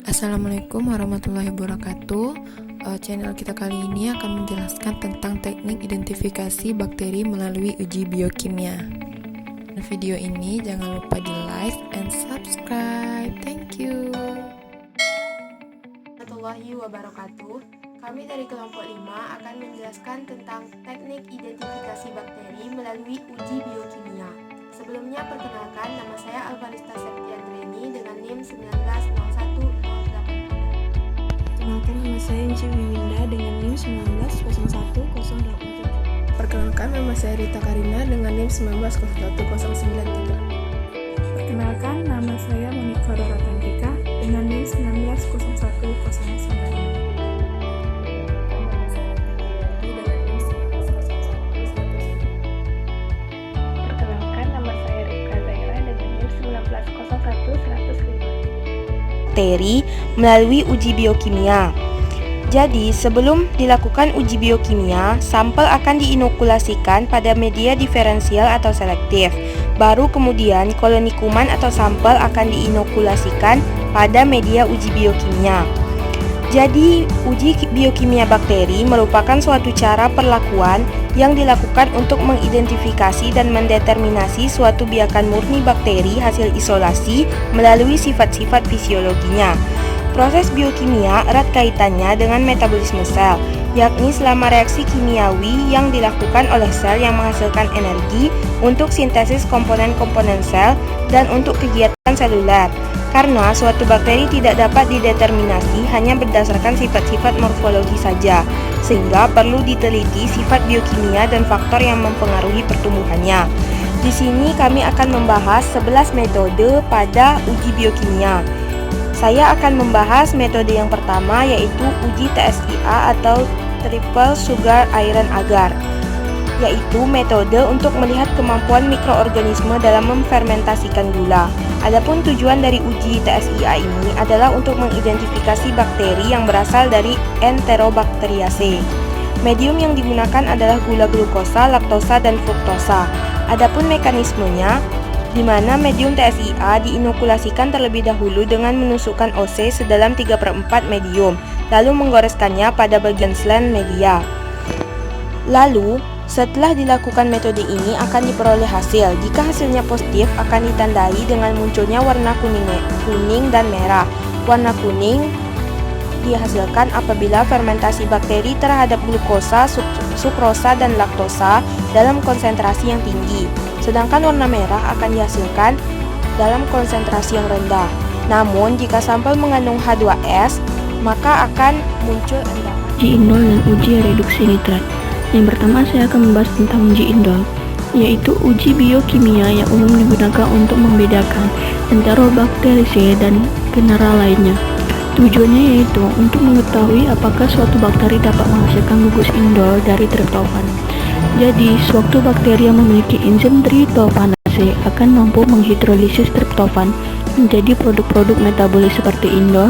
Assalamualaikum warahmatullahi wabarakatuh. Channel kita kali ini akan menjelaskan tentang teknik identifikasi bakteri melalui uji biokimia. Video ini jangan lupa di like and subscribe. Thank you. Warahmatullahi wabarakatuh. Kami dari kelompok 5 akan menjelaskan tentang teknik identifikasi bakteri melalui uji biokimia. Sebelumnya perkenalkan, nama saya Alvarista Septiandreni dengan NIM 190108. Perkenalkan, nama saya Inci Winda dengan NIM 190108. Perkenalkan, nama saya Rita Karina dengan NIM 19011093. Perkenalkan, nama saya Monika Doratantika dengan NIM 190109. Bakteri melalui uji biokimia. Jadi, sebelum dilakukan uji biokimia, sampel akan diinokulasikan pada media diferensial atau selektif. Baru kemudian koloni kuman atau sampel akan diinokulasikan pada media uji biokimia. Jadi, uji biokimia bakteri merupakan suatu cara perlakuan yang dilakukan untuk mengidentifikasi dan mendeterminasi suatu biakan murni bakteri hasil isolasi melalui sifat-sifat fisiologinya. Proses biokimia erat kaitannya dengan metabolisme sel, yakni selama reaksi kimiawi yang dilakukan oleh sel yang menghasilkan energi untuk sintesis komponen-komponen sel dan untuk kegiatan seluler. Karena suatu bakteri tidak dapat dideterminasi hanya berdasarkan sifat-sifat morfologi saja, sehingga perlu diteliti sifat biokimia dan faktor yang mempengaruhi pertumbuhannya. Di sini kami akan membahas 11 metode pada uji biokimia. Saya akan membahas metode yang pertama, yaitu uji TSIA atau Triple Sugar Iron Agar, yaitu metode untuk melihat kemampuan mikroorganisme dalam memfermentasikan gula. Adapun tujuan dari uji TSIA ini adalah untuk mengidentifikasi bakteri yang berasal dari Enterobacteriaceae. Medium yang digunakan adalah gula glukosa, laktosa, dan fruktosa. Adapun mekanismenya, di mana medium TSIA diinokulasikan terlebih dahulu dengan menusukkan OC sedalam 3/4 medium, lalu menggoreskannya pada bagian selain media. Lalu, setelah dilakukan metode ini akan diperoleh hasil. Jika hasilnya positif akan ditandai dengan munculnya warna kuning dan merah. Warna kuning dihasilkan apabila fermentasi bakteri terhadap glukosa, sukrosa, dan laktosa dalam konsentrasi yang tinggi. Sedangkan warna merah akan dihasilkan dalam konsentrasi yang rendah. Namun, jika sampel mengandung H2S, maka akan muncul endapan. Uji indol dan uji reduksi nitrat. Yang pertama saya akan membahas tentang uji indol, yaitu uji biokimia yang umum digunakan untuk membedakan Enterobacteriaceae dan genera lainnya. Tujuannya yaitu untuk mengetahui apakah suatu bakteri dapat menghasilkan gugus indol dari triptofan. Jadi, suatu bakteri yang memiliki enzim triptofanase akan mampu menghidrolisis triptofan menjadi produk-produk metabolis seperti indol,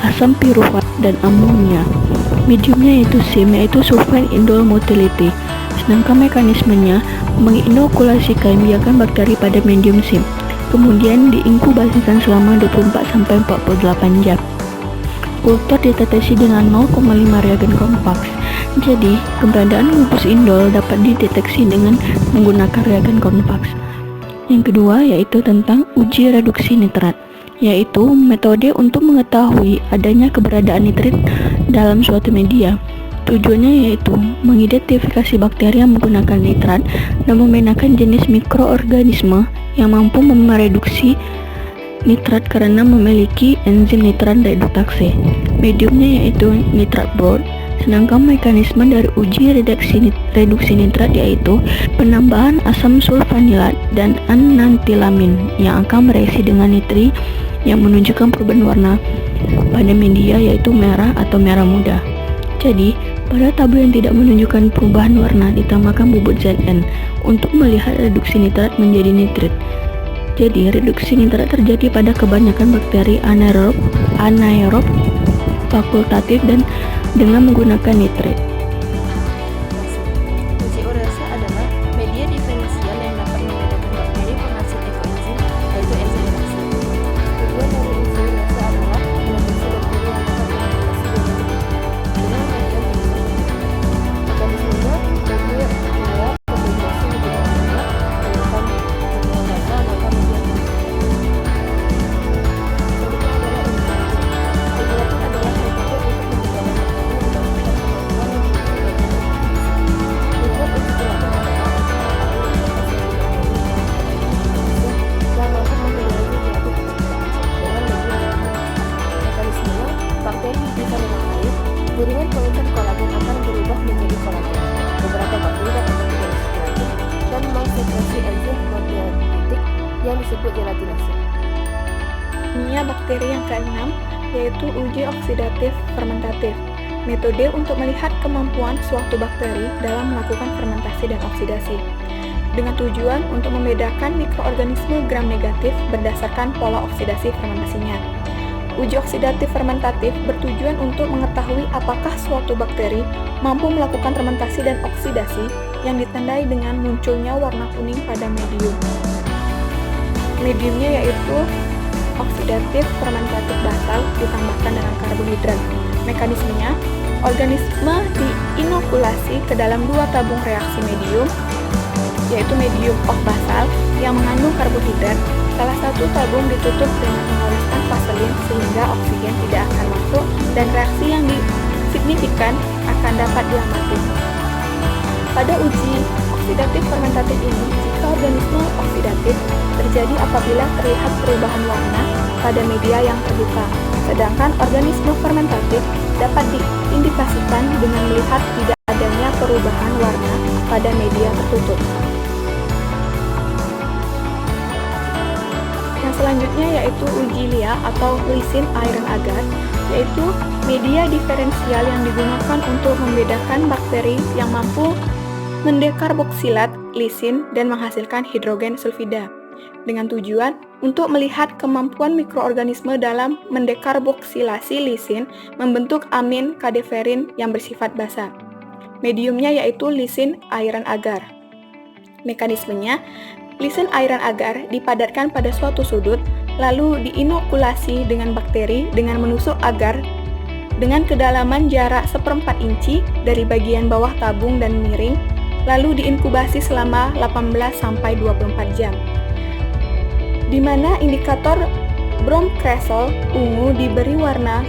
asam pirufat, dan amonia. Mediumnya yaitu SIM, yaitu sulfide indol motility. Sedangkan mekanismenya menginokulasikan biakan bakteri pada medium SIM, kemudian diinkubasikan selama 24-48 jam. Kultur ditetesi dengan 0,5 reagen kompak. Jadi, keberadaan gugus indol dapat dideteksi dengan menggunakan reagen kompak. Yang kedua yaitu tentang uji reduksi nitrat, yaitu metode untuk mengetahui adanya keberadaan nitrit dalam suatu media. Tujuannya yaitu mengidentifikasi bakteri yang menggunakan nitrat dan membedakan jenis mikroorganisme yang mampu mereduksi nitrat karena memiliki enzim nitrat reduktase. Mediumnya yaitu nitrat broth. Sedangkan mekanisme dari uji reduksi nitrat yaitu penambahan asam sulfanilat dan anantilamin yang akan bereaksi dengan nitri yang menunjukkan perubahan warna pada media yaitu merah atau merah muda. Jadi, pada tabel yang tidak menunjukkan perubahan warna ditambahkan bubut Zn untuk melihat reduksi nitrat menjadi nitrit. Jadi, reduksi nitrat terjadi pada kebanyakan bakteri anaerob, fakultatif, dan dengan menggunakan nitrit. Uji urasa adalah media diferensial yang dapat membedakan bakteri penghasil ekoenzim, yaitu enzim urasa. Tujuan dari uji urasa adalah mendeteksi yang disebut gelatinase. Kimia bakteri yang keenam yaitu uji oksidatif fermentatif. Metode untuk melihat kemampuan suatu bakteri dalam melakukan fermentasi dan oksidasi, dengan tujuan untuk membedakan mikroorganisme gram negatif berdasarkan pola oksidasi fermentasinya. Uji oksidatif fermentatif bertujuan untuk mengetahui apakah suatu bakteri mampu melakukan fermentasi dan oksidasi yang ditandai dengan munculnya warna kuning pada medium. Mediumnya yaitu oksidatif fermentatif basal ditambahkan dengan karbohidrat. Mekanismenya, organisme diinokulasi ke dalam dua tabung reaksi medium, yaitu medium of basal yang mengandung karbohidrat. Salah satu tabung ditutup dengan mengoleskan vaselin sehingga oksigen tidak akan masuk dan reaksi yang signifikan akan dapat diamati. Pada uji oksidatif fermentatif ini, jika organisme oksidatif terjadi apabila terlihat perubahan warna pada media yang terbuka, sedangkan organisme fermentatif dapat diindikasikan dengan melihat tidak adanya perubahan warna pada media tertutup. Yang selanjutnya yaitu uji Lia atau lysine iron agar, yaitu media diferensial yang digunakan untuk membedakan bakteri yang mampu mendekarboksilat lisin dan menghasilkan hidrogen sulfida, dengan tujuan untuk melihat kemampuan mikroorganisme dalam mendekarboksilasi lisin membentuk amin kadeverin yang bersifat basa. Mediumnya yaitu lysine iron agar. Mekanismenya, lysine iron agar dipadatkan pada suatu sudut, lalu diinokulasi dengan bakteri dengan menusuk agar dengan kedalaman jarak 1/4 inci dari bagian bawah tabung dan miring, lalu diinkubasi selama 18-24 jam. Di mana indikator bromkresol ungu diberi warna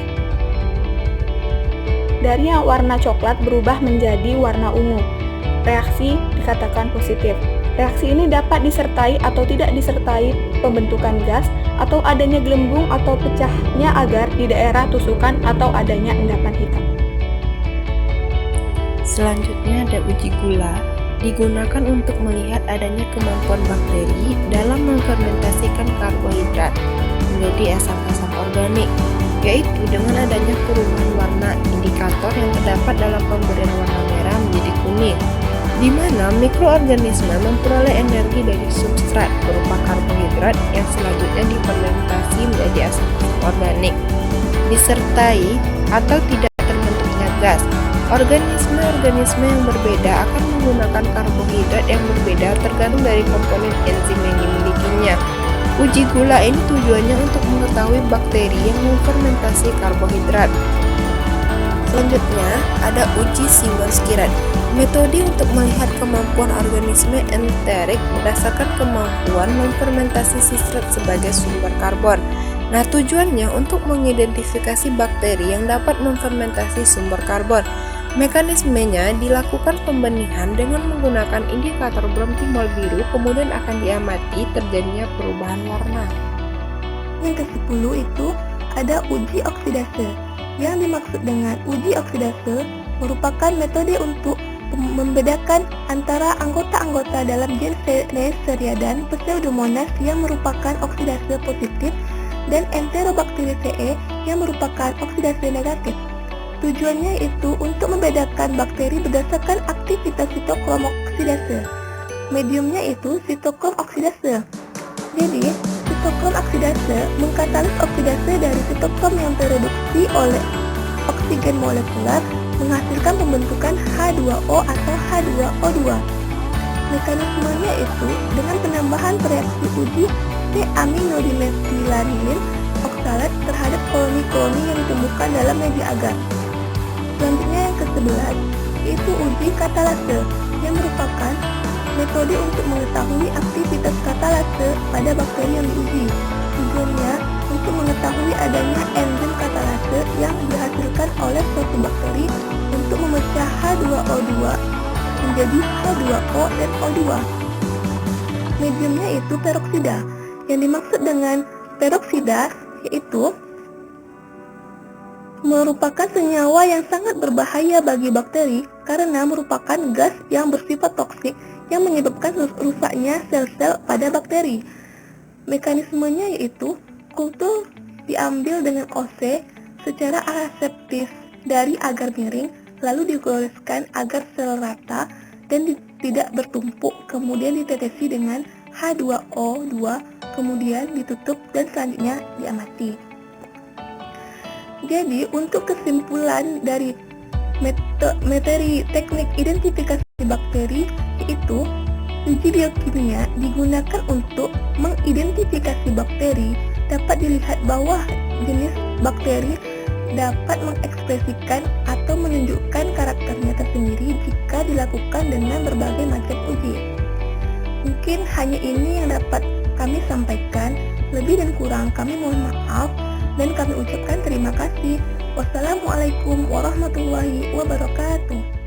dari warna coklat berubah menjadi warna ungu. Reaksi dikatakan positif. Reaksi ini dapat disertai atau tidak disertai pembentukan gas atau adanya gelembung atau pecahnya agar di daerah tusukan atau adanya endapan hitam. Selanjutnya ada uji gula, digunakan untuk melihat adanya kemampuan bakteri dalam memfermentasikan karbohidrat menjadi asam-asam organik, yaitu dengan adanya perubahan warna indikator yang terdapat dalam pemberian warna merah menjadi kuning, di mana mikroorganisme memperoleh energi dari substrat berupa karbohidrat yang selanjutnya difermentasi menjadi asam-asam organik, disertai atau tidak terbentuknya gas. Organisme-organisme yang berbeda akan menggunakan karbohidrat yang berbeda tergantung dari komponen enzim yang dimilikinya. Uji gula ini tujuannya untuk mengetahui bakteri yang memfermentasi karbohidrat. Selanjutnya, ada uji Siemens-Girard, metode untuk melihat kemampuan organisme enterik berdasarkan kemampuan memfermentasi sitrat sebagai sumber karbon. Nah, tujuannya untuk mengidentifikasi bakteri yang dapat memfermentasi sumber karbon. Mekanismenya dilakukan pembenihan dengan menggunakan indikator bromtimol biru, kemudian akan diamati terjadinya perubahan warna. Yang ke-10 itu ada uji oksidase. Yang dimaksud dengan uji oksidase merupakan metode untuk membedakan antara anggota-anggota dalam genus Seriadan Pseudomonas yang merupakan oksidase positif dan Enterobacteriaceae yang merupakan oksidase negatif. Tujuannya itu untuk membedakan bakteri berdasarkan aktivitas sitokrom oksidase. Mediumnya itu sitokrom oksidase. Jadi, sitokrom oksidase mengkatalis oksidase dari sitokrom yang tereduksi oleh oksigen molekular menghasilkan pembentukan H2O atau H2O2. Mekanismenya itu dengan penambahan reaksi uji T-aminodimetilanin oksalat terhadap koloni-koloni yang ditumbuhkan dalam media agar. Selanjutnya yang ke-11 yaitu uji katalase yang merupakan metode untuk mengetahui aktivitas katalase pada bakteri yang diuji. Tujuannya untuk mengetahui adanya enzim katalase yang dihasilkan oleh suatu bakteri untuk memecah H2O2 menjadi H2O dan O2. Mediumnya itu peroksida. Yang dimaksud dengan peroksida yaitu merupakan senyawa yang sangat berbahaya bagi bakteri karena merupakan gas yang bersifat toksik yang menyebabkan rusaknya sel-sel pada bakteri. Mekanismenya yaitu kultur diambil dengan OC secara aseptis dari agar miring, lalu digoreskan agar sel rata dan tidak bertumpuk, kemudian ditetesi dengan H2O2, kemudian ditutup dan selanjutnya diamati. Jadi untuk kesimpulan dari materi teknik identifikasi bakteri yaitu uji biokimia digunakan untuk mengidentifikasi bakteri. Dapat dilihat bahwa jenis bakteri dapat mengekspresikan atau menunjukkan karakternya tersendiri jika dilakukan dengan berbagai macam uji. Mungkin hanya ini yang dapat kami sampaikan. Lebih dan kurang kami mohon maaf dan kami ucapkan terima kasih. Wassalamualaikum warahmatullahi wabarakatuh.